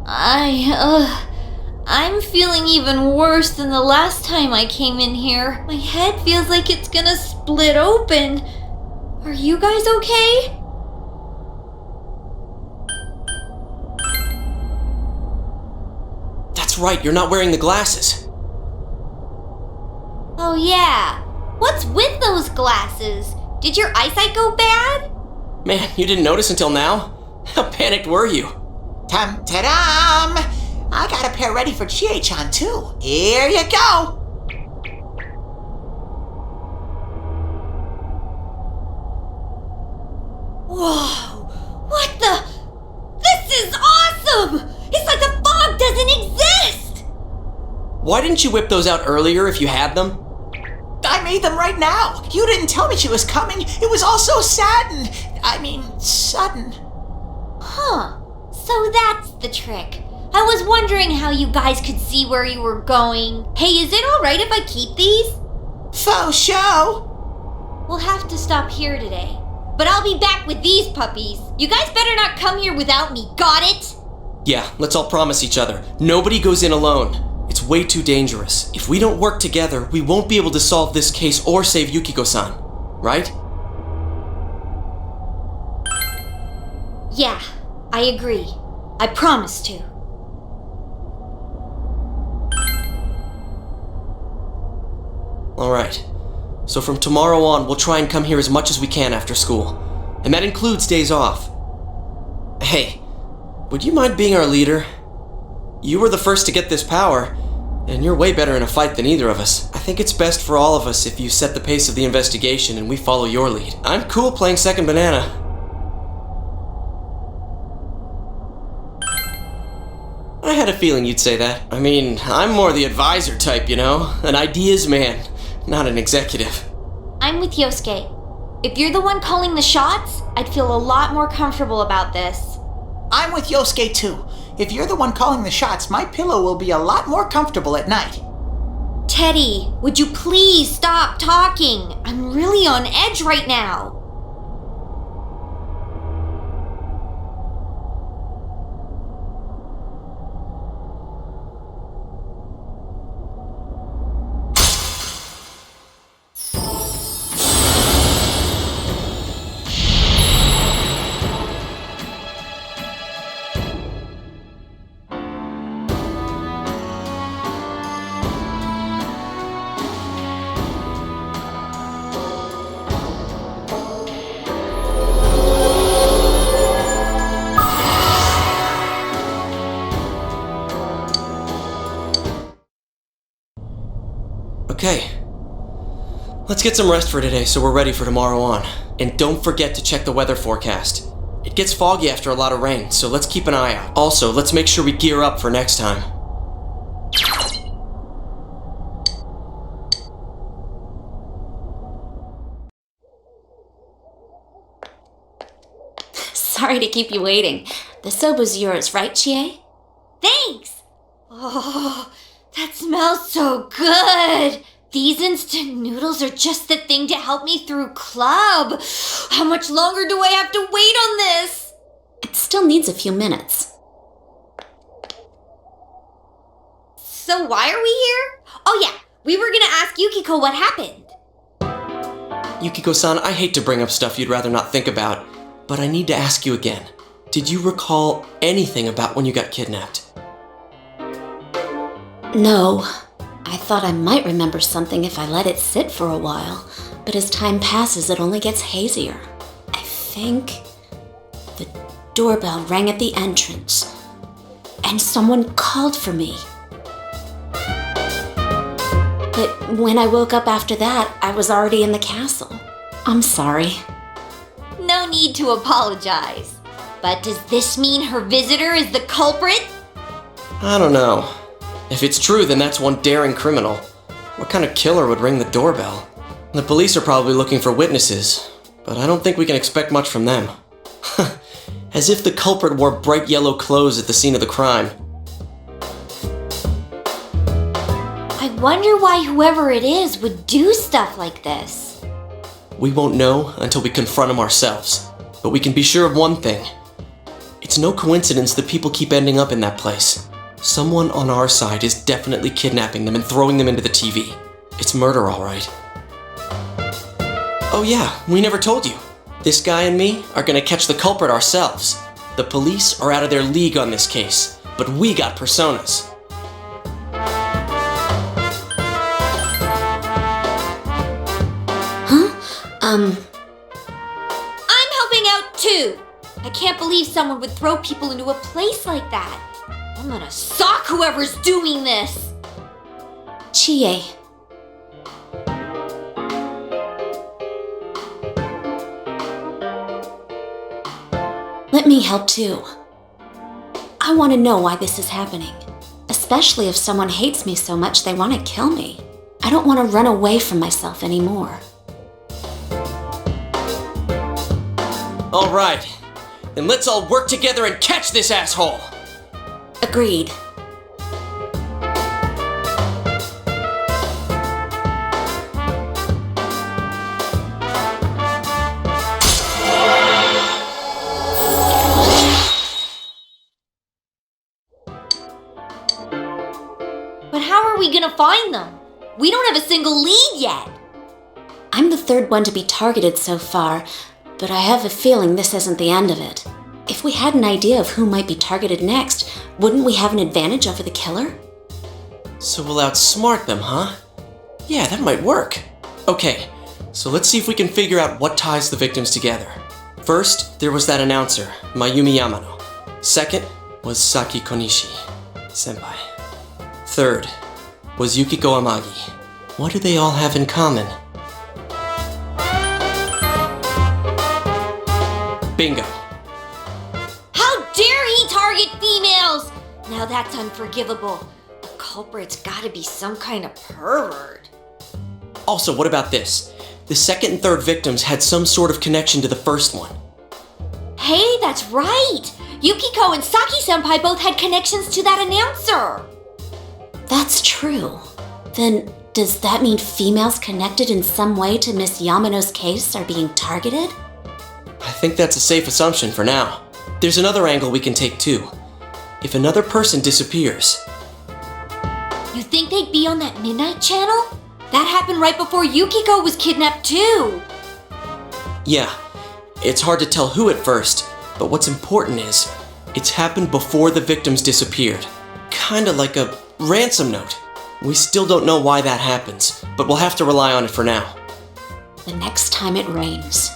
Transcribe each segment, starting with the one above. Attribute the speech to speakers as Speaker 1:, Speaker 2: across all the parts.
Speaker 1: I'm feeling even worse than the last time I came in here. My head feels like it's gonna split open. Are you guys okay?
Speaker 2: That's right, you're not wearing the glasses.
Speaker 1: Oh yeah. What's with those glasses? Did your eyesight go bad?
Speaker 2: Man, you didn't notice until now? How panicked were you?
Speaker 3: Ta-dam! I got a pair ready for Chie-chan too. Here you go!
Speaker 1: Whoa! What the? This is awesome! It's like the fog doesn't exist!
Speaker 2: Why didn't you whip those out earlier if you had them?
Speaker 3: I made them right now. You didn't tell me she was coming. It was all so sudden.
Speaker 1: Huh. So that's the trick. I was wondering how you guys could see where you were going. Hey, is it alright if I keep these?
Speaker 3: Faux show.
Speaker 1: We'll have to stop here today. But I'll be back with these puppies. You guys better not come here without me, got it?
Speaker 2: Yeah, let's all promise each other. Nobody goes in alone. It's way too dangerous. If we don't work together, we won't be able to solve this case or save Yukiko-san. Right?
Speaker 1: Yeah, I agree. I promise to.
Speaker 2: Alright. So from tomorrow on, we'll try and come here as much as we can after school. And that includes days off. Hey, would you mind being our leader? You were the first to get this power, and you're way better in a fight than either of us. I think it's best for all of us if you set the pace of the investigation and we follow your lead. I'm cool playing second banana. I had a feeling you'd say that. I mean, I'm more the advisor type, you know? An ideas man, not an executive.
Speaker 1: I'm with Yosuke. If you're the one calling the shots, I'd feel a lot more comfortable about this.
Speaker 3: I'm with Yosuke too. If you're the one calling the shots, my pillow will be a lot more comfortable at night.
Speaker 1: Teddy, would you please stop talking? I'm really on edge right now.
Speaker 2: Okay. Let's get some rest for today so we're ready for tomorrow on. And don't forget to check the weather forecast. It gets foggy after a lot of rain, so let's keep an eye out. Also, let's make sure we gear up for next time.
Speaker 4: Sorry to keep you waiting. The soba's yours, right, Chie?
Speaker 1: Thanks! Oh, that smells so good! These instant noodles are just the thing to help me through club. How much longer do I have to wait on this?
Speaker 4: It still needs a few minutes.
Speaker 1: So why are we here? Oh yeah, we were gonna ask Yukiko what happened.
Speaker 2: Yukiko-san, I hate to bring up stuff you'd rather not think about, but I need to ask you again. Did you recall anything about when you got kidnapped?
Speaker 4: No. I thought I might remember something if I let it sit for a while, but as time passes, it only gets hazier. I think the doorbell rang at the entrance, and someone called for me. But when I woke up after that, I was already in the castle. I'm sorry.
Speaker 1: No need to apologize. But does this mean her visitor is the culprit?
Speaker 2: I don't know. If it's true, then that's one daring criminal. What kind of killer would ring the doorbell? The police are probably looking for witnesses, but I don't think we can expect much from them. As if the culprit wore bright yellow clothes at the scene of the crime.
Speaker 1: I wonder why whoever it is would do stuff like this.
Speaker 2: We won't know until we confront him ourselves, but we can be sure of one thing. It's no coincidence that people keep ending up in that place. Someone on our side is definitely kidnapping them and throwing them into the TV. It's murder, all right. Oh yeah, we never told you. This guy and me are gonna catch the culprit ourselves. The police are out of their league on this case, but we got personas.
Speaker 1: I'm helping out too. I can't believe someone would throw people into a place like that. I'm gonna sock whoever's doing this.
Speaker 4: Chie. Let me help too. I want to know why this is happening, especially if someone hates me so much they want to kill me. I don't want to run away from myself anymore.
Speaker 2: All right, then let's all work together and catch this asshole.
Speaker 4: Agreed.
Speaker 1: But how are we gonna find them? We don't have a single lead yet.
Speaker 4: I'm the third one to be targeted so far, but I have a feeling this isn't the end of it. If we had an idea of who might be targeted next, wouldn't we have an advantage over the killer?
Speaker 2: So we'll outsmart them, huh? Yeah, that might work. Okay, so let's see if we can figure out what ties the victims together. First, there was that announcer, Mayumi Yamano. Second was Saki Konishi, senpai. Third was Yukiko Amagi. What do they all have in common? Bingo.
Speaker 1: How dare he target females? Now that's unforgivable. The culprit's gotta be some kind of pervert.
Speaker 2: Also, what about this? The second and third victims had some sort of connection to the first one.
Speaker 1: Hey, that's right! Yukiko and Saki-senpai both had connections to that announcer.
Speaker 4: That's true. Then, does that mean females connected in some way to Miss Yamano's case are being targeted?
Speaker 2: I think that's a safe assumption for now. There's another angle we can take too. If another person disappears.
Speaker 1: You think they'd be on that midnight channel? That happened right before Yukiko was kidnapped too.
Speaker 2: Yeah, it's hard to tell who at first, but what's important is, it's happened before the victims disappeared. Kinda like a ransom note. We still don't know why that happens, but we'll have to rely on it for now.
Speaker 4: The next time it rains.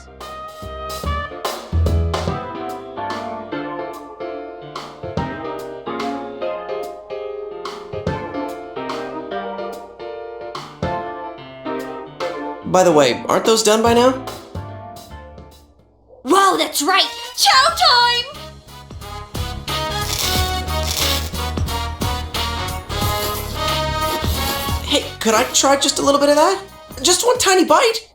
Speaker 2: By the way, aren't those done by now?
Speaker 1: Whoa, that's right! Chow time!
Speaker 2: Hey, could I try just a little bit of that? Just one tiny bite?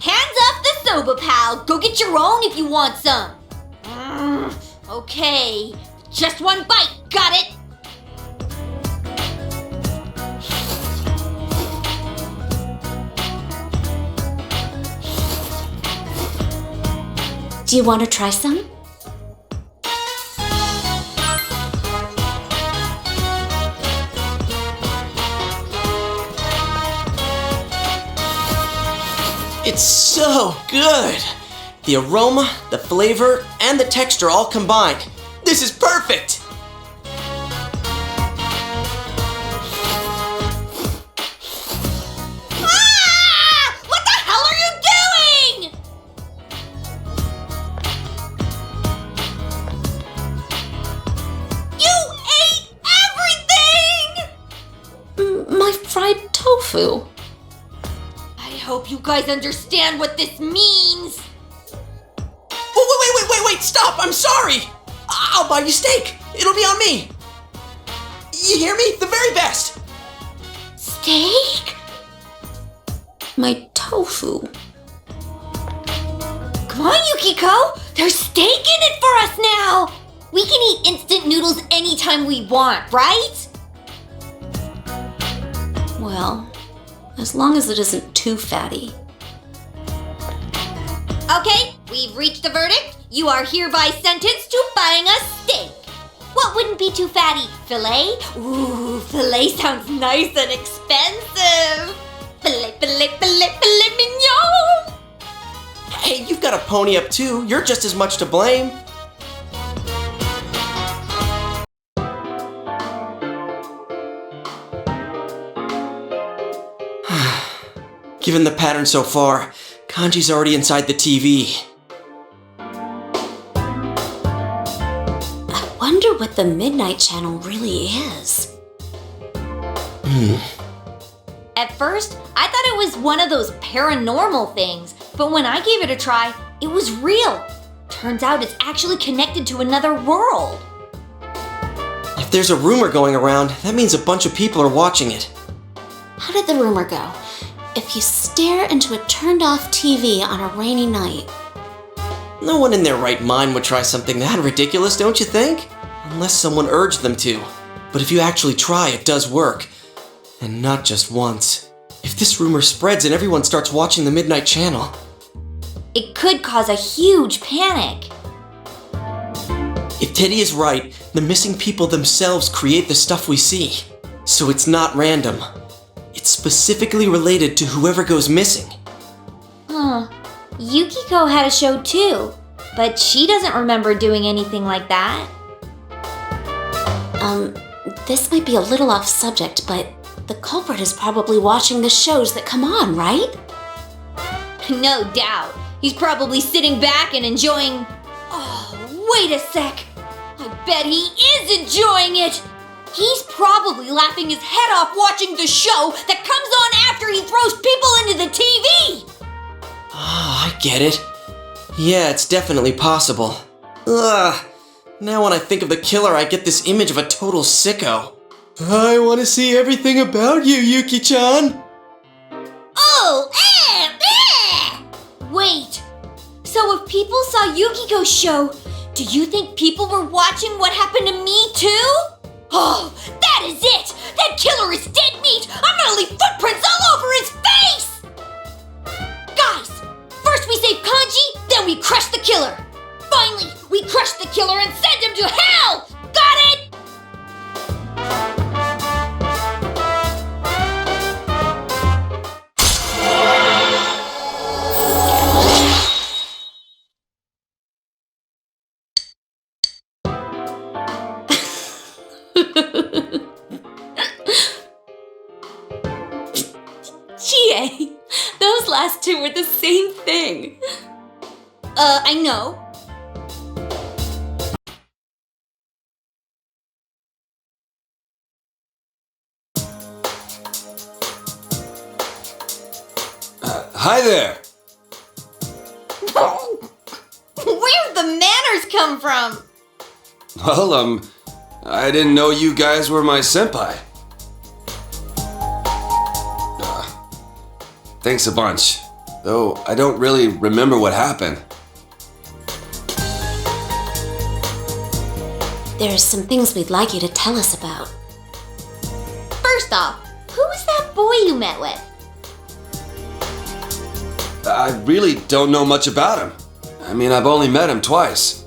Speaker 1: Hands off the soba, pal. Go get your own if you want some. Okay, just one bite. Got it?
Speaker 4: Do you want to try some?
Speaker 2: It's so good! The aroma, the flavor, and the texture all combined. This is perfect!
Speaker 1: Ah! What the hell are you doing? You ate everything!
Speaker 4: My fried tofu.
Speaker 1: I hope you guys understand what this means.
Speaker 2: Oh, wait, stop! I'm sorry! I'll buy you steak! It'll be on me! You hear me? The very best!
Speaker 1: Steak?
Speaker 4: My tofu.
Speaker 1: Come on, Yukiko! There's steak in it for us now! We can eat instant noodles anytime we want, right?
Speaker 4: Well, as long as it isn't too fatty.
Speaker 1: Okay, we've reached the verdict. You are hereby sentenced to buying a steak. What wouldn't be too fatty? Filet? Ooh, filet sounds nice and expensive. Filet mignon.
Speaker 2: Hey, you've got a pony up too. You're just as much to blame. Given the pattern so far, Kanji's already inside the TV.
Speaker 4: I wonder what the Midnight Channel really is.
Speaker 1: At first, I thought it was one of those paranormal things, but when I gave it a try, it was real. Turns out it's actually connected to another world.
Speaker 2: If there's a rumor going around, that means a bunch of people are watching it.
Speaker 4: How did the rumor go? If you stare into a turned-off TV on a rainy night.
Speaker 2: No one in their right mind would try something that ridiculous, don't you think? Unless someone urged them to. But if you actually try, it does work. And not just once. If this rumor spreads and everyone starts watching the Midnight Channel,
Speaker 1: It could cause a huge panic.
Speaker 2: if Teddy is right, the missing people themselves create the stuff we see. So it's not random. It's specifically related to whoever goes missing.
Speaker 1: Yukiko had a show too, but she doesn't remember doing anything like that.
Speaker 4: This might be a little off subject, but the culprit is probably watching the shows that come on, right?
Speaker 1: No doubt. He's probably sitting back and enjoying... Oh, wait a sec. I bet he is enjoying it. He's probably laughing his head off watching the show that comes on after he throws people into the TV.
Speaker 2: Ah, I get it. Yeah, it's definitely possible. Ugh. Now when I think of the killer, I get this image of a total sicko. I want to see everything about you, Yuki-chan.
Speaker 1: Oh, Wait. So if people saw Yukiko's show, do you think people were watching what happened to me too? Oh, that is it! That killer is dead meat! I'm gonna leave footprints all over his face! Guys, first we save Kanji, then we crush the killer. Finally, we crush the killer and send him to hell! Got it?
Speaker 4: Chie, those last two were the same thing.
Speaker 1: I know.
Speaker 5: Hi there!
Speaker 1: Where'd the manners come from?
Speaker 5: Well, I didn't know you guys were my senpai. Thanks a bunch. Though I don't really remember what happened.
Speaker 4: There's some things we'd like you to tell us about.
Speaker 1: First off, who was that boy you met with?
Speaker 5: I really don't know much about him. I mean, I've only met him twice.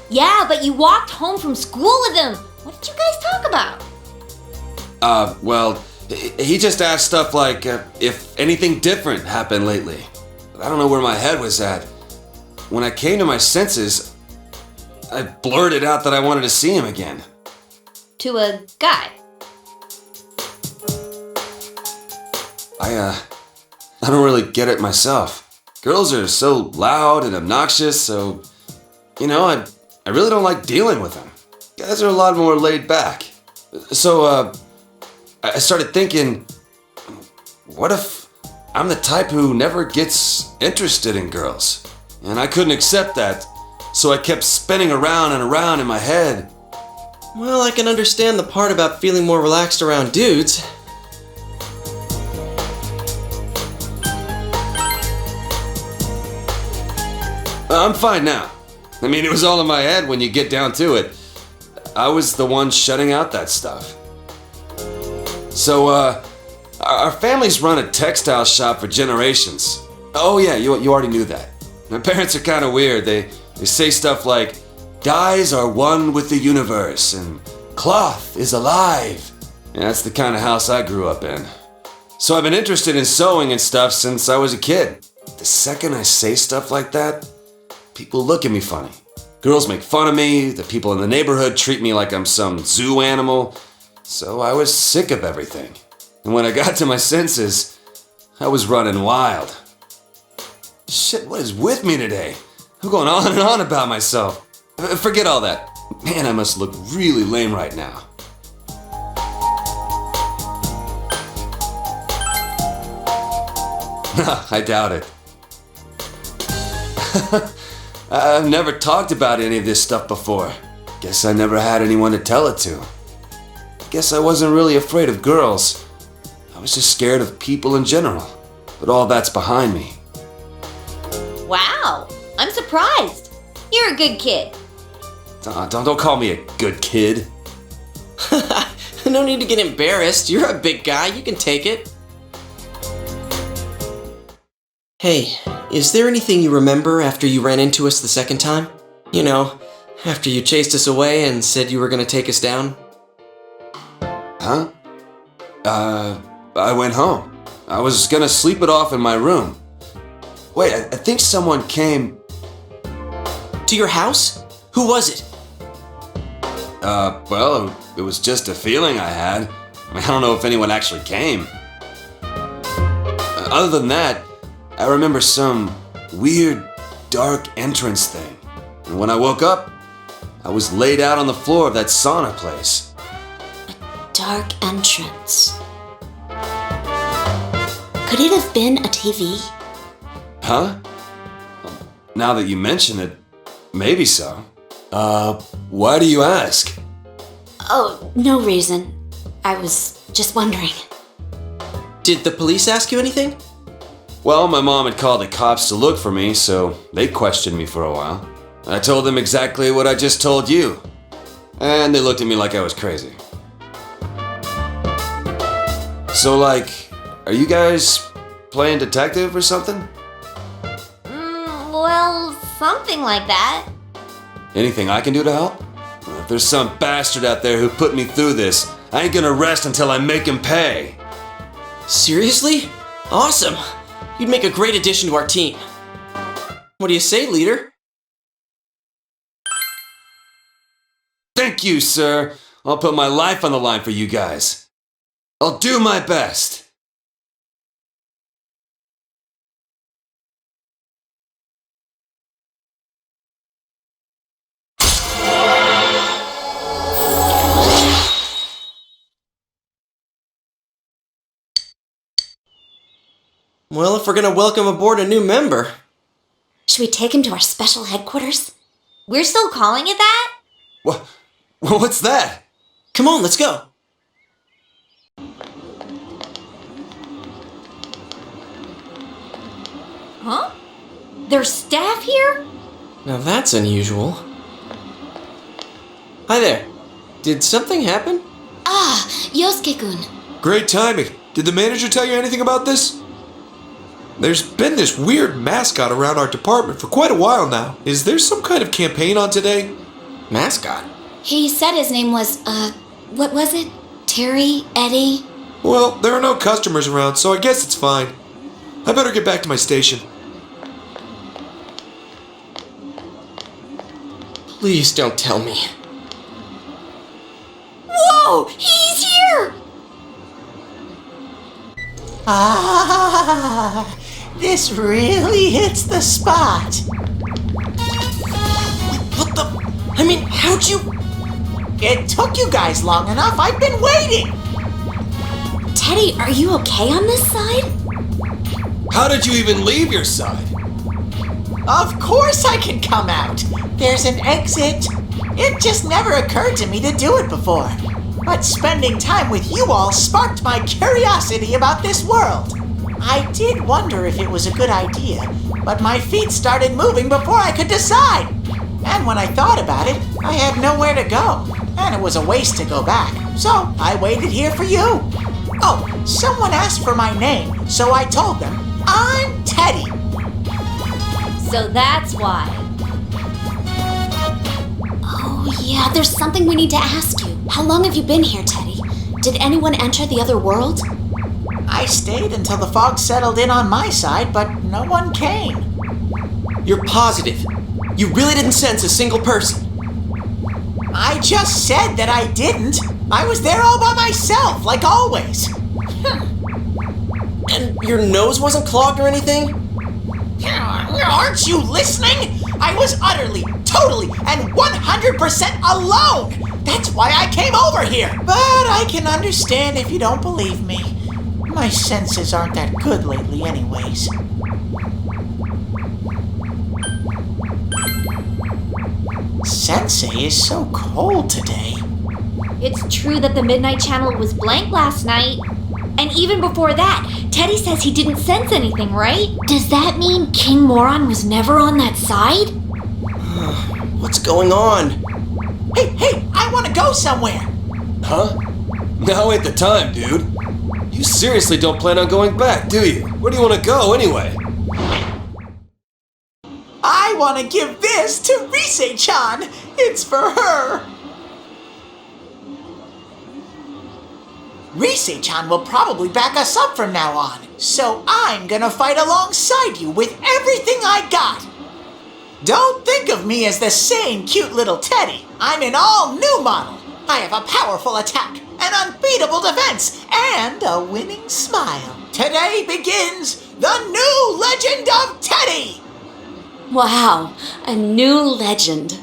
Speaker 1: Yeah, but you walked home from school with him. What did you guys talk about?
Speaker 5: Well, he just asked stuff like if anything different happened lately. But I don't know where my head was at. When I came to my senses, I blurted out that I wanted to see him again.
Speaker 1: To a guy.
Speaker 5: I don't really get it myself. Girls are so loud and obnoxious, so, I really don't like dealing with them. Guys are a lot more laid back. So, I started thinking, what if I'm the type who never gets interested in girls? And I couldn't accept that, so I kept spinning around and around in my head.
Speaker 2: Well, I can understand the part about feeling more relaxed around dudes.
Speaker 5: I'm fine now. I mean, it was all in my head when you get down to it. I was the one shutting out that stuff. So, our family's run a textile shop for generations. Oh yeah, you already knew that. My parents are kind of weird. They They say stuff like, dyes are one with the universe, and cloth is alive. And that's the kind of house I grew up in. So I've been interested in sewing and stuff since I was a kid. The second I say stuff like that, people look at me funny. Girls make fun of me, the people in the neighborhood treat me like I'm some zoo animal. So I was sick of everything. And when I got to my senses, I was running wild. Shit, what is with me today? I'm going on and on about myself. Forget all that. Man, I must look really lame right now. I doubt it. I've never talked about any of this stuff before. Guess I never had anyone to tell it to. Guess I wasn't really afraid of girls. I was just scared of people in general. But all that's behind me.
Speaker 1: Wow, I'm surprised. You're a good kid.
Speaker 5: Don't call me a good kid.
Speaker 2: No need to get embarrassed. You're a big guy. You can take it. Hey, is there anything you remember after you ran into us the second time? You know, after you chased us away and said you were gonna take us down?
Speaker 5: Huh? I went home. I was gonna sleep it off in my room. Wait, I think someone came...
Speaker 2: To your house? Who was it?
Speaker 5: Well, it was just a feeling I had. I don't know if anyone actually came. Other than that, I remember some weird, dark entrance thing. And when I woke up, I was laid out on the floor of that sauna place.
Speaker 4: Dark entrance. Could it have been a TV?
Speaker 5: Huh? Now that you mention it, maybe so. Why do you ask?
Speaker 4: Oh, no reason. I was just wondering.
Speaker 2: Did the police ask you anything?
Speaker 5: Well, my mom had called the cops to look for me, so they questioned me for a while. I told them exactly what I just told you. And they looked at me like I was crazy. So, like, are you guys playing detective or something?
Speaker 1: Well, something like that.
Speaker 5: Anything I can do to help? Well, if there's some bastard out there who put me through this, I ain't gonna rest until I make him pay.
Speaker 2: Seriously? Awesome! You'd make a great addition to our team. What do you say, leader?
Speaker 5: Thank you, sir. I'll put my life on the line for you guys. I'll do my best.
Speaker 2: Well, if we're gonna welcome aboard a new member.
Speaker 4: Should we take him to our special headquarters?
Speaker 1: We're still calling it that?
Speaker 5: What's that?
Speaker 2: Come on, let's go.
Speaker 1: Huh? There's staff here?
Speaker 2: Now that's unusual. Hi there. Did something happen?
Speaker 4: Ah, Yosuke-kun.
Speaker 6: Great timing. Did the manager tell you anything about this? There's been this weird mascot around our department for quite a while now. Is there some kind of campaign on today?
Speaker 2: Mascot?
Speaker 4: He said his name was, what was it? Terry? Eddie?
Speaker 6: Well, there are no customers around, so I guess it's fine. I better get back to my station.
Speaker 2: Please don't tell me.
Speaker 1: Whoa! He's here!
Speaker 3: Ah, this really hits the spot.
Speaker 2: What the? I mean, how'd you?
Speaker 3: It took you guys long enough. I've been waiting.
Speaker 4: Teddy, are you okay on this side?
Speaker 6: How did you even leave your side?
Speaker 3: Of course I can come out. There's an exit. It just never occurred to me to do it before. But spending time with you all sparked my curiosity about this world. I did wonder if it was a good idea, but my feet started moving before I could decide. And when I thought about it, I had nowhere to go, and it was a waste to go back. So I waited here for you. Oh, someone asked for my name, so I told them, I'm Teddy.
Speaker 1: So that's why.
Speaker 4: Yeah, there's something we need to ask you. How long have you been here, Teddy? Did anyone enter the other world?
Speaker 3: I stayed until the fog settled in on my side, but no one came.
Speaker 2: You're positive? You really didn't sense a single person?
Speaker 3: I just said that I didn't. I was there all by myself, like always.
Speaker 2: And your nose wasn't clogged or anything?
Speaker 3: Aren't you listening? I was utterly, totally, and 100% alone! That's why I came over here! But I can understand if you don't believe me. My senses aren't that good lately anyways. Sensei is so cold today.
Speaker 1: It's true that the Midnight Channel was blank last night. And even before that, Teddy says he didn't sense anything, right? Does that mean King Moron was never on that side?
Speaker 2: What's going on?
Speaker 3: Hey, I want to go somewhere!
Speaker 5: Huh? Now ain't the time, dude. You seriously don't plan on going back, do you? Where do you want to go, anyway?
Speaker 3: I want to give this to Rise-chan! It's for her! Rise-chan will probably back us up from now on, so I'm gonna fight alongside you with everything I got! Don't think of me as the same cute little Teddy. I'm an all-new model. I have a powerful attack, an unbeatable defense, and a winning smile. Today begins the new legend of Teddy!
Speaker 4: Wow, a new legend.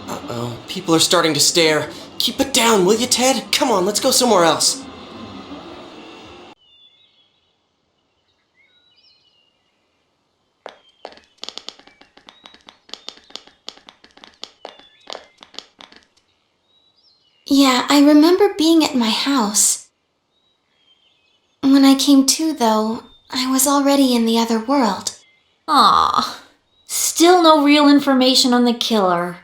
Speaker 2: Uh-oh, people are starting to stare. Keep it down, will you, Ted? Come on, let's go somewhere else.
Speaker 4: Yeah, I remember being at my house. When I came to, though, I was already in the other world.
Speaker 1: Aw, still no real information on the killer.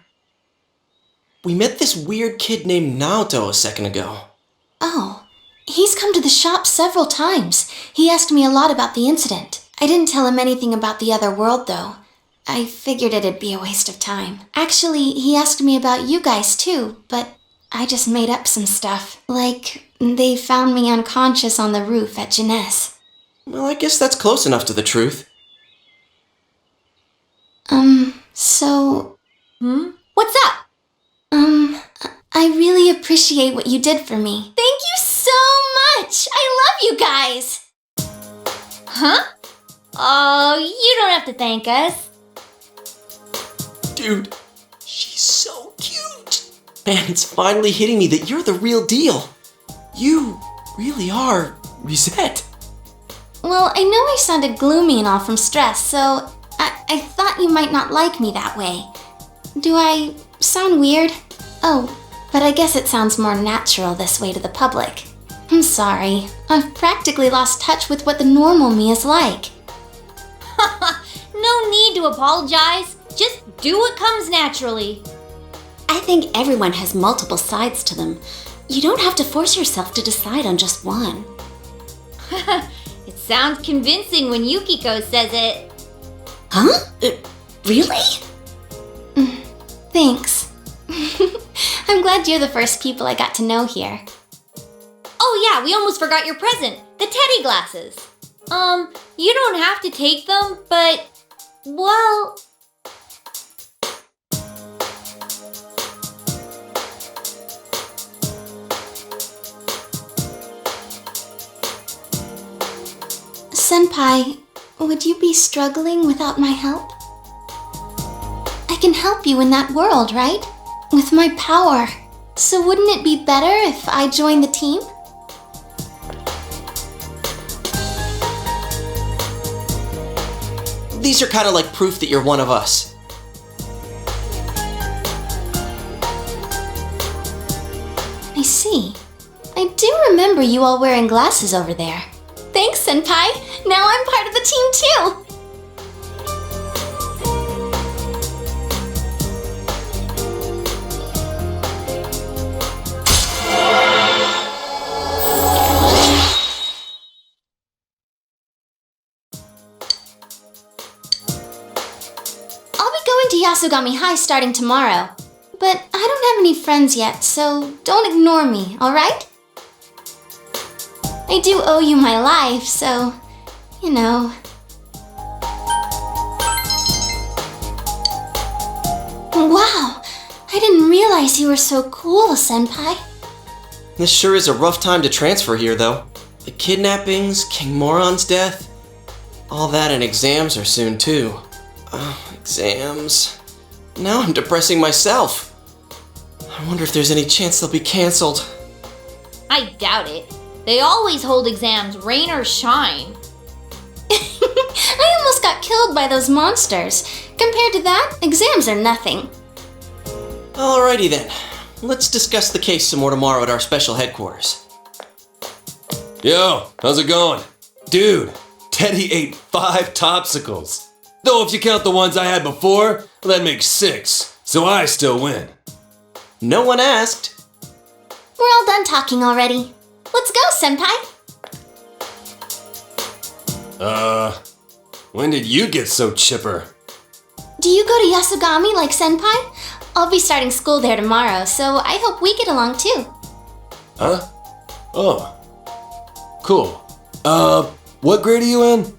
Speaker 2: We met this weird kid named Naoto a second ago.
Speaker 4: Oh, he's come to the shop several times. He asked me a lot about the incident. I didn't tell him anything about the other world, though. I figured it'd be a waste of time. Actually, he asked me about you guys, too, but I just made up some stuff. Like, they found me unconscious on the roof at Jeunesse.
Speaker 2: Well, I guess that's close enough to the truth.
Speaker 4: So...
Speaker 1: What's up?
Speaker 4: I really appreciate what you did for me. Thank you so much! I love you guys!
Speaker 1: Huh? Oh, you don't have to thank us.
Speaker 2: Dude, she's so cute. Man, it's finally hitting me that you're the real deal. You really are Risette.
Speaker 4: Well, I know I sounded gloomy and all from stress, so I thought you might not like me that way. Do I sound weird? Oh, but I guess it sounds more natural this way to the public. I'm sorry. I've practically lost touch with what the normal me is like.
Speaker 1: No need to apologize. Just do what comes naturally.
Speaker 4: I think everyone has multiple sides to them. You don't have to force yourself to decide on just one.
Speaker 1: It sounds convincing when Yukiko says it.
Speaker 4: Huh? Really? Thanks. I'm glad you're the first people I got to know here.
Speaker 1: Oh yeah, we almost forgot your present. The teddy glasses. You don't have to take them, but, well...
Speaker 4: Senpai, would you be struggling without my help? I can help you in that world, right? With my power. So wouldn't it be better if I joined the team?
Speaker 2: These are kind of like proof that you're one of us.
Speaker 4: I see. I do remember you all wearing glasses over there. Thanks, Senpai! Now I'm part of the team too! Yasugami High starting tomorrow. But I don't have any friends yet, so don't ignore me, alright? I do owe you my life, so, you know. Wow, I didn't realize you were so cool, Senpai.
Speaker 2: This sure is a rough time to transfer here, though. The kidnappings, King Moron's death, all that and exams are soon, too. Exams. Now I'm depressing myself. I wonder if there's any chance they'll be cancelled.
Speaker 1: I doubt it. They always hold exams, rain or shine.
Speaker 4: I almost got killed by those monsters. Compared to that, exams are nothing.
Speaker 2: Alrighty then. Let's discuss the case some more tomorrow at our special headquarters.
Speaker 5: Yo, how's it going? Dude, Teddy ate 5 topsicles. Though if you count the ones I had before, well, that makes 6. So I still win.
Speaker 2: No one asked.
Speaker 4: We're all done talking already. Let's go, Senpai.
Speaker 5: When did you get so chipper?
Speaker 4: Do you go to Yasugami like Senpai? I'll be starting school there tomorrow, so I hope we get along too.
Speaker 5: Huh? Oh. Cool. What grade are you in?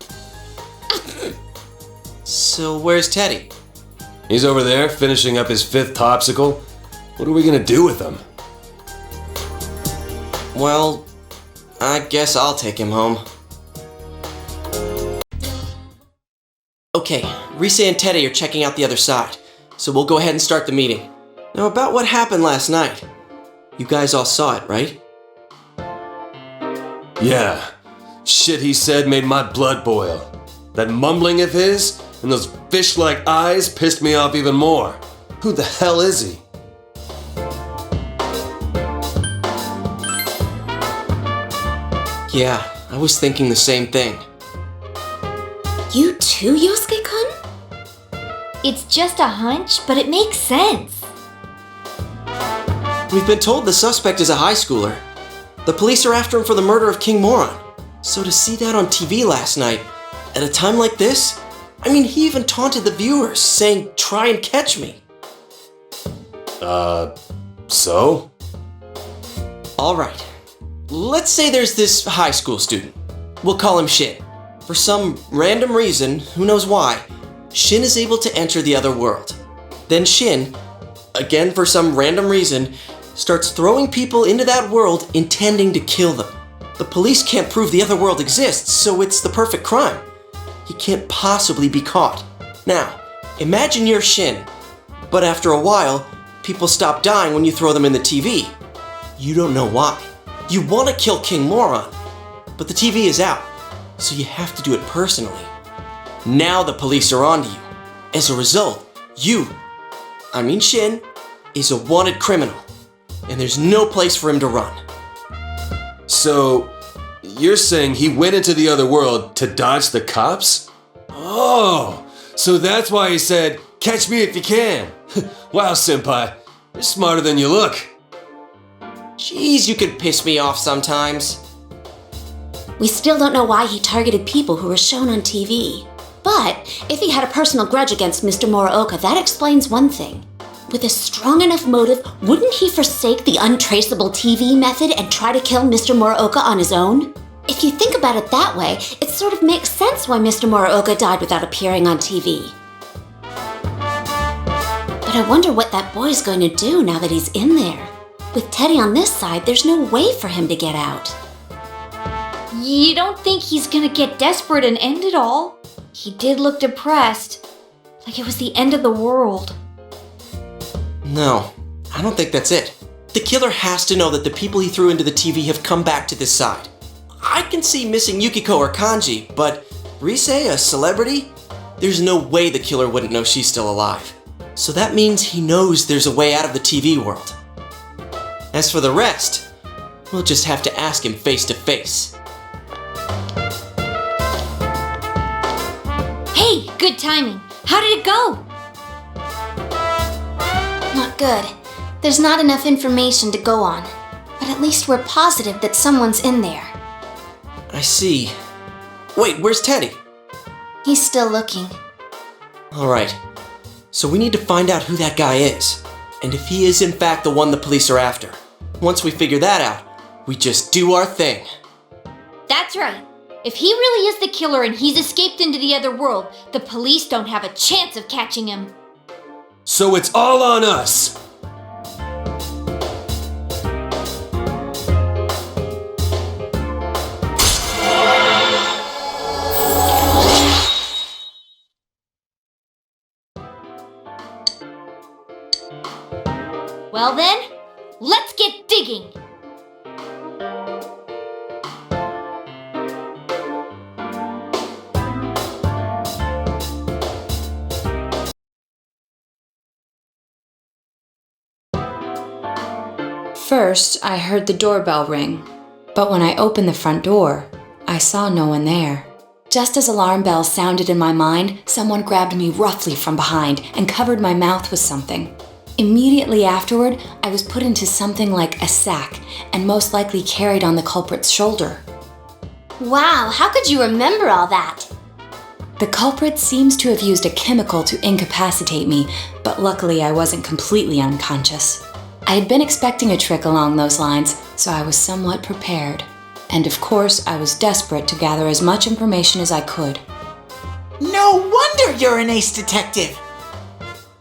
Speaker 2: So where's Teddy?
Speaker 5: He's over there, finishing up his 5th topsicle. What are we gonna do with him?
Speaker 2: Well, I guess I'll take him home. Okay, Rise and Teddy are checking out the other side, so we'll go ahead and start the meeting. Now about what happened last night. You guys all saw it, right?
Speaker 5: Yeah. Shit he said made my blood boil. That mumbling of his and those fish-like eyes pissed me off even more. Who the hell is he?
Speaker 2: Yeah, I was thinking the same thing.
Speaker 4: You too, Yosuke-kun?
Speaker 1: It's just a hunch, but it makes sense.
Speaker 2: We've been told the suspect is a high schooler. The police are after him for the murder of King Moron. So to see that on TV last night, at a time like this, I mean, he even taunted the viewers, saying, "Try and catch me."
Speaker 5: So?
Speaker 2: Alright, let's say there's this high school student. We'll call him Shin. For some random reason, who knows why, Shin is able to enter the other world. Then Shin, again for some random reason, starts throwing people into that world intending to kill them. The police can't prove the other world exists, so it's the perfect crime. He can't possibly be caught. Now, imagine you're Shin, but after a while, people stop dying when you throw them in the TV. You don't know why. You want to kill King Moron, but the TV is out, so you have to do it personally. Now the police are onto you. As a result, Shin, is a wanted criminal, and there's no place for him to run.
Speaker 5: So, you're saying he went into the other world to dodge the cops? Oh, so that's why he said, "Catch me if you can." Wow, senpai, you're smarter than you look.
Speaker 2: Jeez, you could piss me off sometimes.
Speaker 4: We still don't know why he targeted people who were shown on TV. But if he had a personal grudge against Mr. Muraoka, that explains one thing. With a strong enough motive, wouldn't he forsake the untraceable TV method and try to kill Mr. Muraoka on his own? If you think about it that way, it sort of makes sense why Mr. Muraoka died without appearing on TV. But I wonder what that boy's going to do now that he's in there. With Teddy on this side, there's no way for him to get out.
Speaker 1: You don't think he's gonna get desperate and end it all? He did look depressed, like it was the end of the world.
Speaker 2: No, I don't think that's it. The killer has to know that the people he threw into the TV have come back to this side. I can see missing Yukiko or Kanji, but Rise, a celebrity? There's no way the killer wouldn't know she's still alive. So that means he knows there's a way out of the TV world. As for the rest, we'll just have to ask him face to face.
Speaker 1: Hey, good timing. How did it go?
Speaker 4: Not good. There's not enough information to go on. But at least we're positive that someone's in there.
Speaker 2: I see. Wait, where's Teddy?
Speaker 4: He's still looking.
Speaker 2: Alright. So we need to find out who that guy is, and if he is in fact the one the police are after. Once we figure that out, we just do our thing.
Speaker 1: That's right. If he really is the killer and he's escaped into the other world, the police don't have a chance of catching him.
Speaker 5: So it's all on us!
Speaker 1: Well then, let's get digging!
Speaker 4: First, I heard the doorbell ring, but when I opened the front door, I saw no one there. Just as alarm bells sounded in my mind, someone grabbed me roughly from behind and covered my mouth with something. Immediately afterward, I was put into something like a sack and most likely carried on the culprit's shoulder.
Speaker 1: Wow, how could you remember all that?
Speaker 4: The culprit seems to have used a chemical to incapacitate me, but luckily I wasn't completely unconscious. I had been expecting a trick along those lines, so I was somewhat prepared. And of course, I was desperate to gather as much information as I could.
Speaker 3: No wonder you're an ace detective!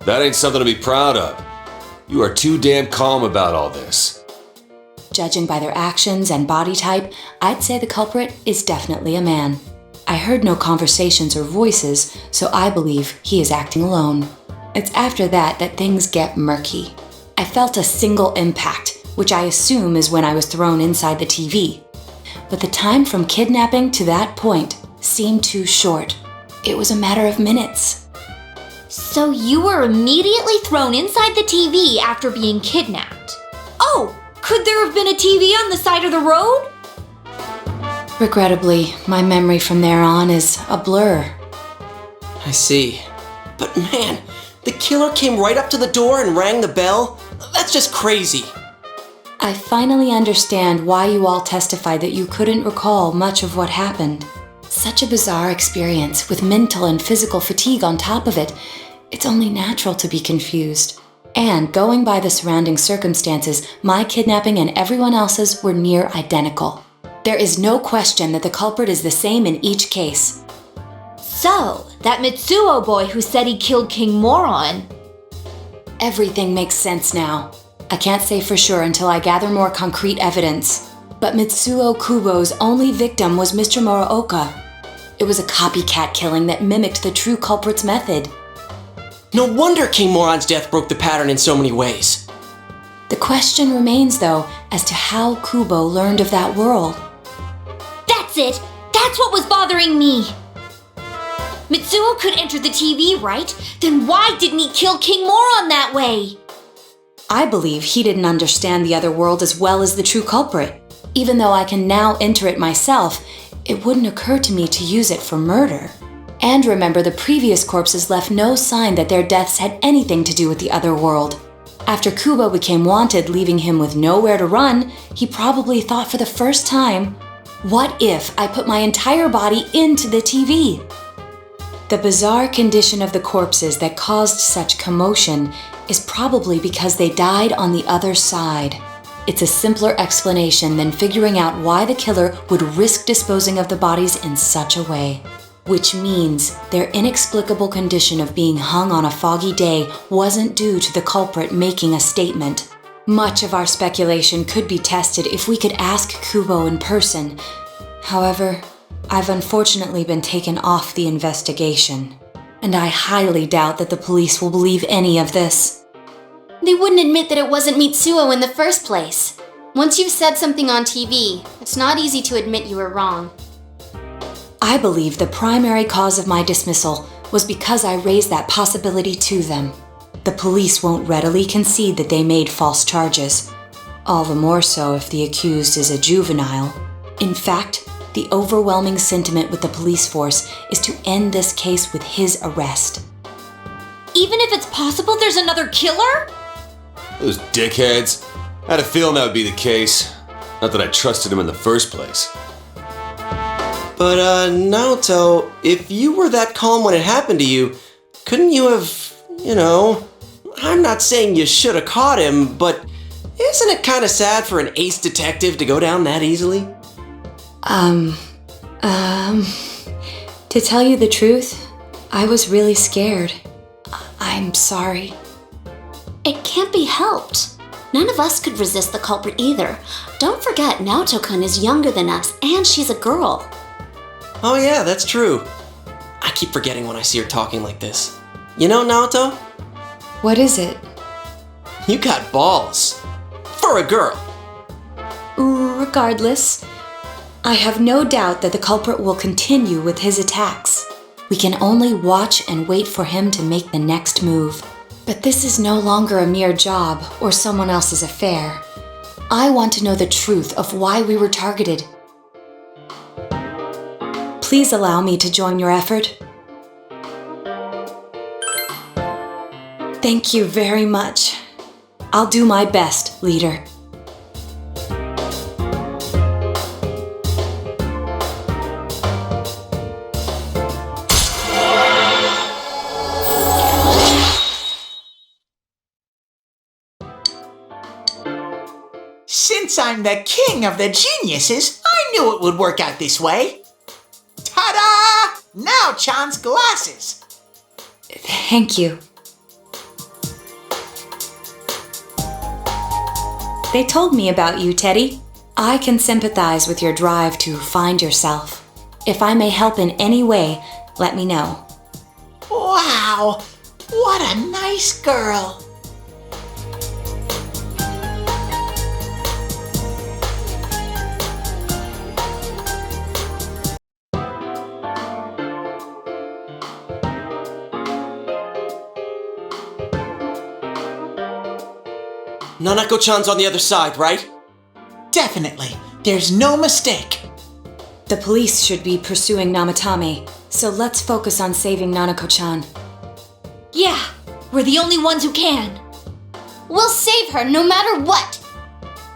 Speaker 5: That ain't something to be proud of. You are too damn calm about all this.
Speaker 4: Judging by their actions and body type, I'd say the culprit is definitely a man. I heard no conversations or voices, so I believe he is acting alone. It's after that that things get murky. I felt a single impact, which I assume is when I was thrown inside the TV. But the time from kidnapping to that point seemed too short. It was a matter of minutes.
Speaker 1: So you were immediately thrown inside the TV after being kidnapped? Oh, could there have been a TV on the side of the road?
Speaker 4: Regrettably, my memory from there on is a blur.
Speaker 2: I see. But man, the killer came right up to the door and rang the bell? That's just crazy.
Speaker 4: I finally understand why you all testified that you couldn't recall much of what happened. Such a bizarre experience with mental and physical fatigue on top of it. It's only natural to be confused. And going by the surrounding circumstances, my kidnapping and everyone else's were near identical. There is no question that the culprit is the same in each case.
Speaker 1: So, that Mitsuo boy who said he killed King Moron.
Speaker 4: Everything makes sense now. I can't say for sure until I gather more concrete evidence. But Mitsuo Kubo's only victim was Mr. Muraoka. It was a copycat killing that mimicked the true culprit's method.
Speaker 2: No wonder King Moron's death broke the pattern in so many ways.
Speaker 4: The question remains, though, as to how Kubo learned of that world.
Speaker 1: That's it! That's what was bothering me! Mitsuo could enter the TV, right? Then why didn't he kill King Moron that way?
Speaker 4: I believe he didn't understand the other world as well as the true culprit. Even though I can now enter it myself, it wouldn't occur to me to use it for murder. And remember, the previous corpses left no sign that their deaths had anything to do with the other world. After Kubo became wanted, leaving him with nowhere to run, he probably thought for the first time, what if I put my entire body into the TV? The bizarre condition of the corpses that caused such commotion is probably because they died on the other side. It's a simpler explanation than figuring out why the killer would risk disposing of the bodies in such a way. Which means their inexplicable condition of being hung on a foggy day wasn't due to the culprit making a statement. Much of our speculation could be tested if we could ask Kubo in person. However, I've unfortunately been taken off the investigation, and I highly doubt that the police will believe any of this.
Speaker 7: They wouldn't admit that it wasn't Mitsuo in the first place. Once you've said something on TV, it's not easy to admit you were wrong.
Speaker 4: I believe the primary cause of my dismissal was because I raised that possibility to them. The police won't readily concede that they made false charges, all the more so if the accused is a juvenile. In fact, the overwhelming sentiment with the police force is to end this case with his arrest.
Speaker 1: Even if it's possible there's another killer?
Speaker 5: Those dickheads. I had a feeling that would be the case. Not that I trusted him in the first place.
Speaker 2: But, Naoto, if you were that calm when it happened to you, couldn't you have, You know, I'm not saying you should have caught him, but isn't it kind of sad for an ace detective to go down that easily?
Speaker 4: To tell you the truth, I was really scared. I'm sorry.
Speaker 7: It can't be helped. None of us could resist the culprit either. Don't forget, Naoto-kun is younger than us, and she's a girl.
Speaker 2: Oh yeah, that's true. I keep forgetting when I see her talking like this. You know, Naoto?
Speaker 4: What is it?
Speaker 2: You got balls. For a girl.
Speaker 4: Regardless, I have no doubt that the culprit will continue with his attacks. We can only watch and wait for him to make the next move. But this is no longer a mere job or someone else's affair. I want to know the truth of why we were targeted. Please allow me to join your effort. Thank you very much. I'll do my best, leader.
Speaker 3: Since I'm the king of the geniuses, I knew it would work out this way. Ta-da! Now Chan's glasses.
Speaker 4: Thank you. They told me about you, Teddy. I can sympathize with your drive to find yourself. If I may help in any way, let me know.
Speaker 3: Wow, what a nice girl.
Speaker 2: Nanako-chan's on the other side, right?
Speaker 3: Definitely, there's no mistake.
Speaker 4: The police should be pursuing Namatame, so let's focus on saving Nanako-chan.
Speaker 1: Yeah, we're the only ones who can.
Speaker 7: We'll save her no matter what.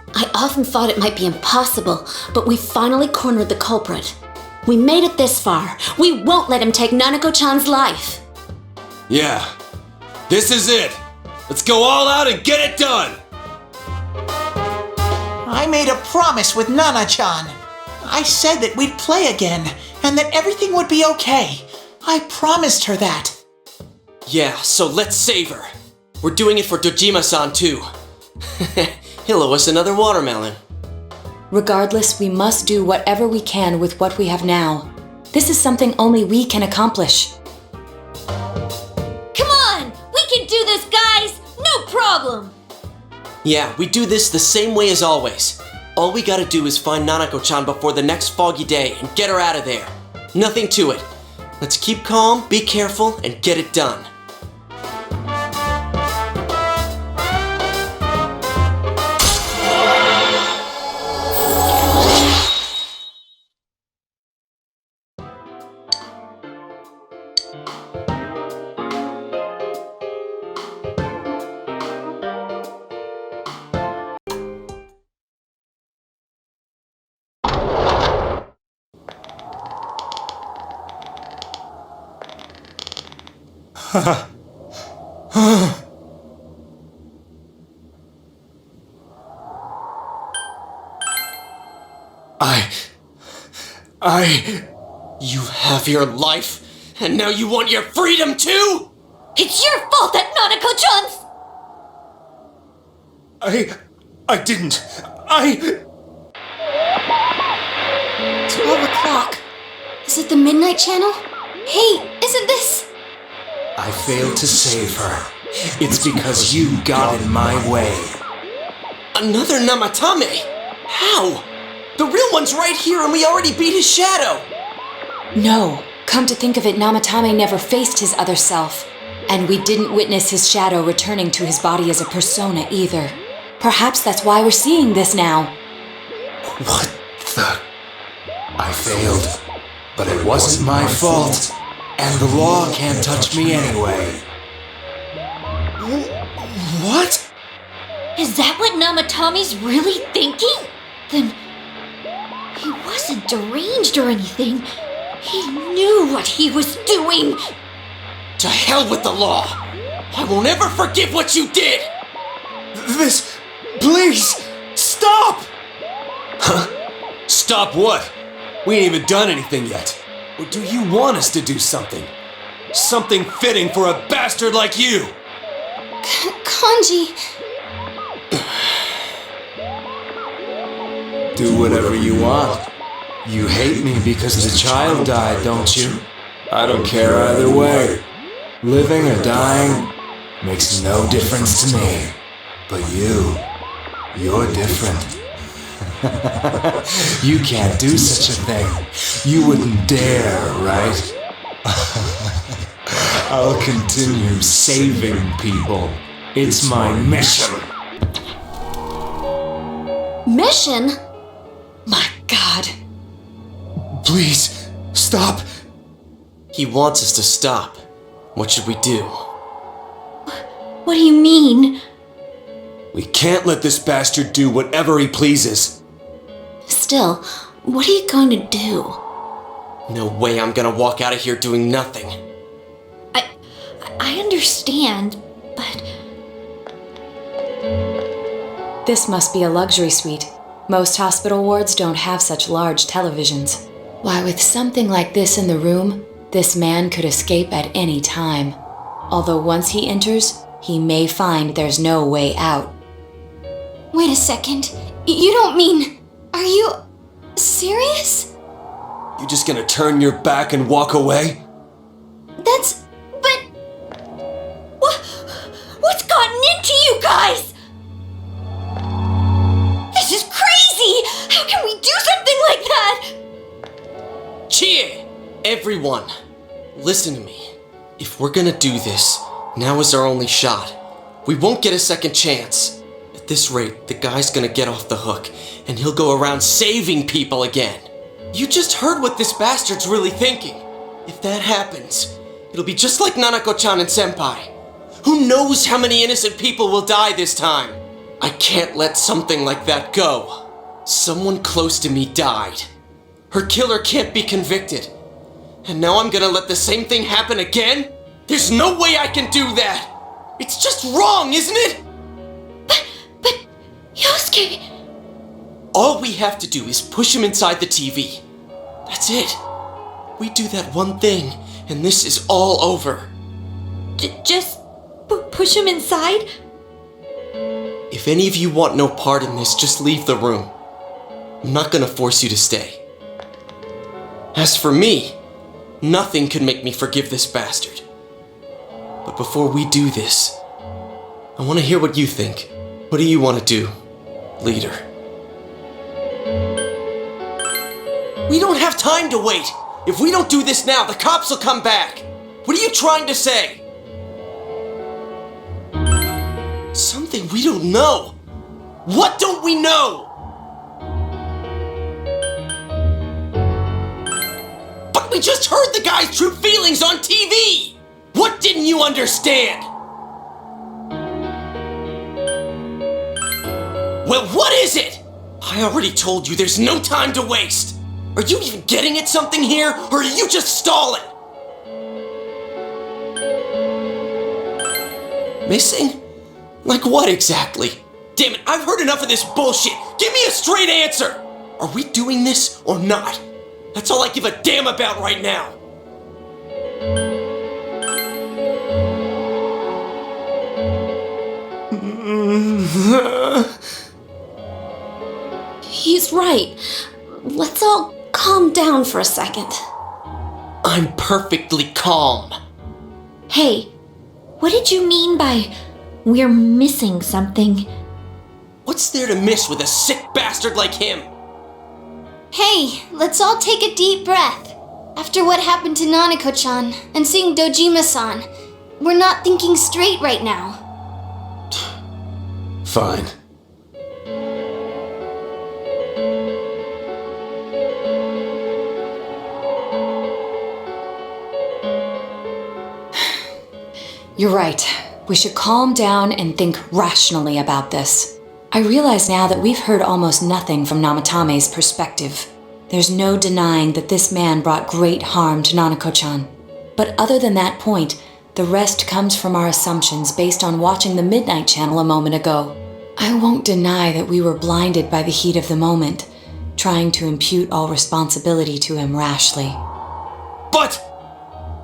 Speaker 4: I often thought it might be impossible, but we finally cornered the culprit. We made it this far. We won't let him take Nanako-chan's life.
Speaker 5: Yeah, this is it. Let's go all out and get it done.
Speaker 3: I made a promise with Nana-chan. I said that we'd play again, and that everything would be okay. I promised her that.
Speaker 2: Yeah, so let's save her. We're doing it for Dojima-san too. He'll owe us another watermelon.
Speaker 4: Regardless, we must do whatever we can with what we have now. This is something only we can accomplish.
Speaker 1: Come on! We can do this, guys! No problem!
Speaker 2: Yeah, we do this the same way as always. All we gotta do is find Nanako-chan before the next foggy day and get her out of there. Nothing to it. Let's keep calm, be careful, and get it done. You have your life, and now you want your freedom too?
Speaker 1: It's your fault that Nanako-chan's...
Speaker 6: I didn't.
Speaker 7: 12 o'clock. Is it the Midnight Channel? Hey, isn't this...
Speaker 8: I failed to save her. It's because you got in my way.
Speaker 2: Another Namatame? How? The real one's right here and we already beat his shadow!
Speaker 4: No, come to think of it, Namatame never faced his other self. And we didn't witness his shadow returning to his body as a persona either. Perhaps that's why we're seeing this now.
Speaker 8: What the... I failed, but it wasn't my fault. And the law can't touch me anyway.
Speaker 2: What?
Speaker 1: Is that what Namatame's really thinking? Then... he wasn't deranged or anything. He knew what he was doing.
Speaker 2: To hell with the law! I won't ever forgive what you did!
Speaker 5: This... Please! Stop! Huh? Stop what? We ain't even done anything yet. Or do you want us to do something? Something fitting for a bastard like you!
Speaker 7: Kanji,
Speaker 8: Do whatever you want. You hate me because the child died, don't you? I don't care either way. Living or dying makes no difference to me. But you're different. You can't do such a thing. You wouldn't dare, right? I'll continue saving people. It's my mission.
Speaker 7: mission?
Speaker 1: My God.
Speaker 5: Please, stop!
Speaker 2: He wants us to stop. What should we do?
Speaker 1: What do you mean?
Speaker 5: We can't let this bastard do whatever he pleases.
Speaker 7: Still, what are you going to do?
Speaker 2: No way I'm gonna walk out of here doing nothing.
Speaker 1: I understand, but...
Speaker 9: This must be a luxury suite. Most hospital wards don't have such large televisions. Why, with something like this in the room, this man could escape at any time. Although once he enters, he may find there's no way out.
Speaker 7: Wait a second. You don't mean... Are you... serious?
Speaker 5: You just gonna turn your back and walk away?
Speaker 7: But...
Speaker 1: What's gotten into you guys? This is crazy! How can we do something like that?
Speaker 2: Cheer! Everyone, listen to me. If we're gonna do this, now is our only shot. We won't get a second chance. At this rate, the guy's gonna get off the hook, and he'll go around saving people again. You just heard what this bastard's really thinking. If that happens, it'll be just like Nanako-chan and Senpai. Who knows how many innocent people will die this time? I can't let something like that go. Someone close to me died. Her killer can't be convicted. And now I'm gonna let the same thing happen again? There's no way I can do that! It's just wrong, isn't it?
Speaker 1: But... Yosuke...
Speaker 2: All we have to do is push him inside the TV. That's it. We do that one thing, and this is all over.
Speaker 1: Just... push him inside?
Speaker 2: If any of you want no part in this, just leave the room. I'm not gonna force you to stay. As for me, nothing can make me forgive this bastard. But before we do this, I want to hear what you think. What do you want to do, leader? We don't have time to wait! If we don't do this now, the cops will come back! What are you trying to say? Something we don't know! What don't we know? But we just heard the guy's true feelings on TV! What didn't you understand? Well, what is it? I already told you there's no time to waste! Are you even getting at something here, or are you just stalling? Missing? Like what exactly? Damn it, I've heard enough of this bullshit! Give me a straight answer! Are we doing this or not? That's all I give a damn about right now!
Speaker 7: He's right. Let's all calm down for a second.
Speaker 2: I'm perfectly calm.
Speaker 1: Hey, what did you mean by we're missing something?
Speaker 2: What's there to miss with a sick bastard like him?
Speaker 7: Hey, let's all take a deep breath. After what happened to Nanako-chan and seeing Dojima-san, we're not thinking straight right now.
Speaker 5: Fine.
Speaker 9: You're right. We should calm down and think rationally about this. I realize now that we've heard almost nothing from Namatame's perspective. There's no denying that this man brought great harm to Nanako-chan. But other than that point, The rest comes from our assumptions based on watching the Midnight Channel a moment ago. I won't deny that we were blinded by the heat of the moment, trying to impute all responsibility to him rashly.
Speaker 2: But,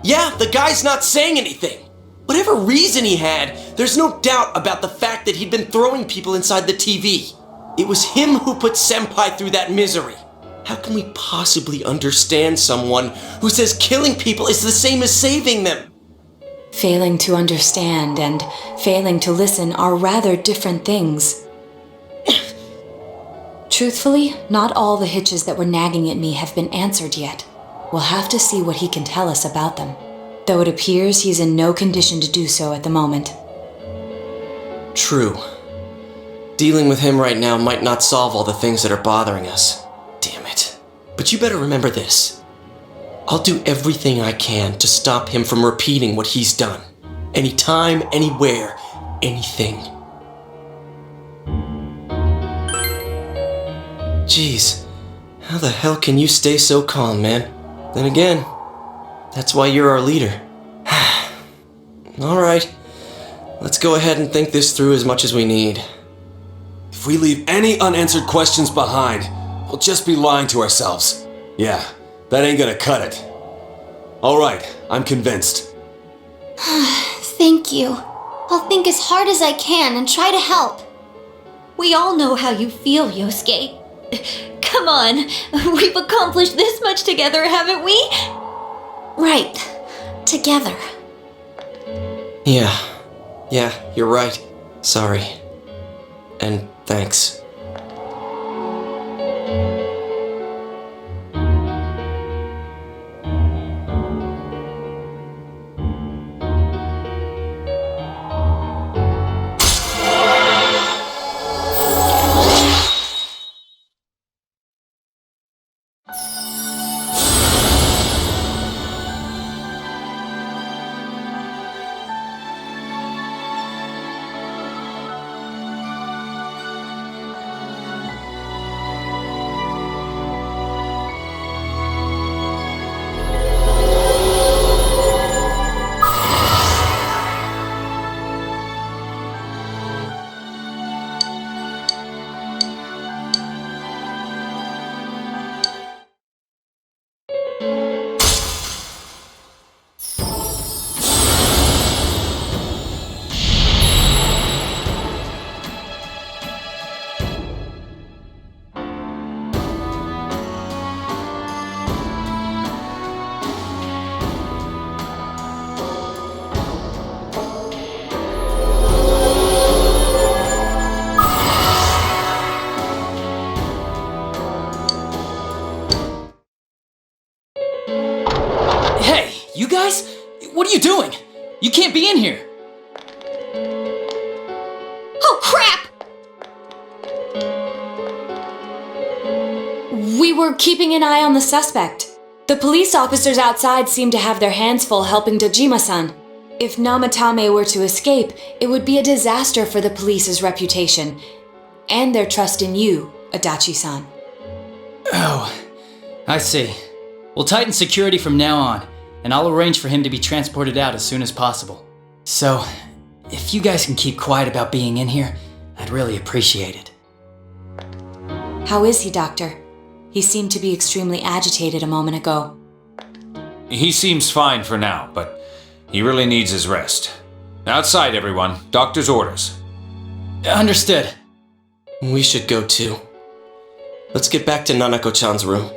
Speaker 2: yeah, the guy's not saying anything. Whatever reason he had, there's no doubt about the fact that he'd been throwing people inside the TV. It was him who put Senpai through that misery. How can we possibly understand someone who says killing people is the same as saving them?
Speaker 9: Failing to understand and failing to listen are rather different things. Truthfully, not all the hitches that were nagging at me have been answered yet. We'll have to see what he can tell us about them, though it appears he's in no condition to do so at the moment.
Speaker 2: True. Dealing with him right now might not solve all the things that are bothering us. Damn it. But you better remember this. I'll do everything I can to stop him from repeating what he's done. Anytime, anywhere, anything. Jeez, how the hell can you stay so calm, man? Then again, that's why you're our leader. Alright, let's go ahead and think this through as much as we need.
Speaker 5: If we leave any unanswered questions behind, we'll just be lying to ourselves. Yeah, that ain't gonna cut it. Alright, I'm convinced.
Speaker 7: Thank you. I'll think as hard as I can and try to help.
Speaker 1: We all know how you feel, Yosuke. Come on, we've accomplished this much together, haven't we?
Speaker 4: Right. Together.
Speaker 2: Yeah, you're right. Sorry. And thanks.
Speaker 10: Hey, you guys? What are you doing? You can't be in here.
Speaker 1: Oh, crap!
Speaker 9: We were keeping an eye on the suspect. The police officers outside seem to have their hands full helping Dojima-san. If Namatame were to escape, it would be a disaster for the police's reputation and their trust in you, Adachi-san.
Speaker 10: Oh, I see. We'll tighten security from now on, and I'll arrange for him to be transported out as soon as possible. So, if you guys can keep quiet about being in here, I'd really appreciate it.
Speaker 9: How is he, Doctor? He seemed to be extremely agitated a moment ago.
Speaker 11: He seems fine for now, but he really needs his rest. Outside, everyone. Doctor's orders.
Speaker 10: Understood.
Speaker 2: We should go too. Let's get back to Nanako-chan's room.